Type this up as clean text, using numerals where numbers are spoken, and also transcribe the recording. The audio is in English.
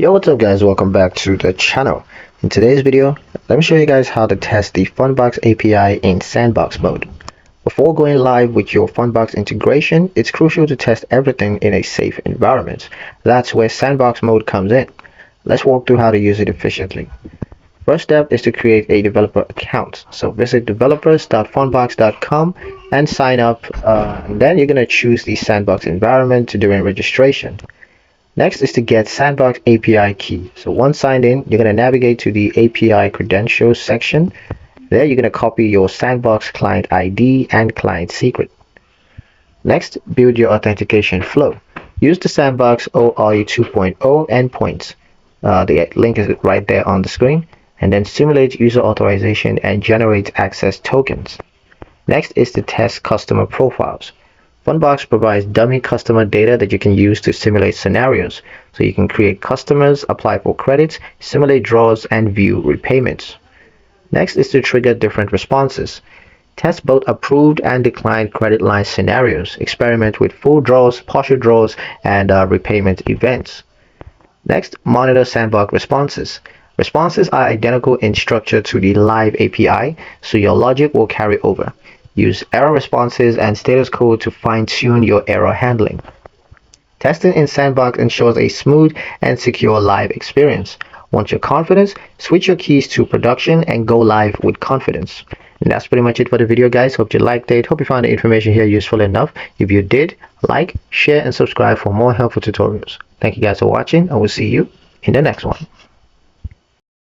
Yo, what's up guys, welcome back to the channel. In today's video, let me show you guys how to test the Fundbox API in Sandbox mode. Before going live with your Fundbox integration, it's crucial to test everything in a safe environment. That's where Sandbox mode comes in. Let's walk through how to use it efficiently. First step is to create a developer account. So visit developers.fundbox.com and sign up, and then you're going to choose the Sandbox environment to do registration. Next is to get Sandbox API key. So once signed in, you're going to navigate to the API credentials section. There you're going to copy your Sandbox client ID and client secret. Next, build your authentication flow. Use the Sandbox OAuth 2.0 endpoints. The link is right there on the screen. And then simulate user authorization and generate access tokens. Next is to test customer profiles. Fundbox provides dummy customer data that you can use to simulate scenarios. So you can create customers, apply for credits, simulate draws, and view repayments. Next is to trigger different responses. Test both approved and declined credit line scenarios. Experiment with full draws, partial draws, and repayment events. Next, monitor Sandbox responses. Responses are identical in structure to the live API, so your logic will carry over. Use error responses and status code to fine-tune your error handling. Testing in Sandbox ensures a smooth and secure live experience. Once you're confident, switch your keys to production and go live with confidence. And that's pretty much it for the video, guys. Hope you liked it. Hope you found the information here useful enough. If you did, like, share, and subscribe for more helpful tutorials. Thank you guys for watching. I will see you in the next one.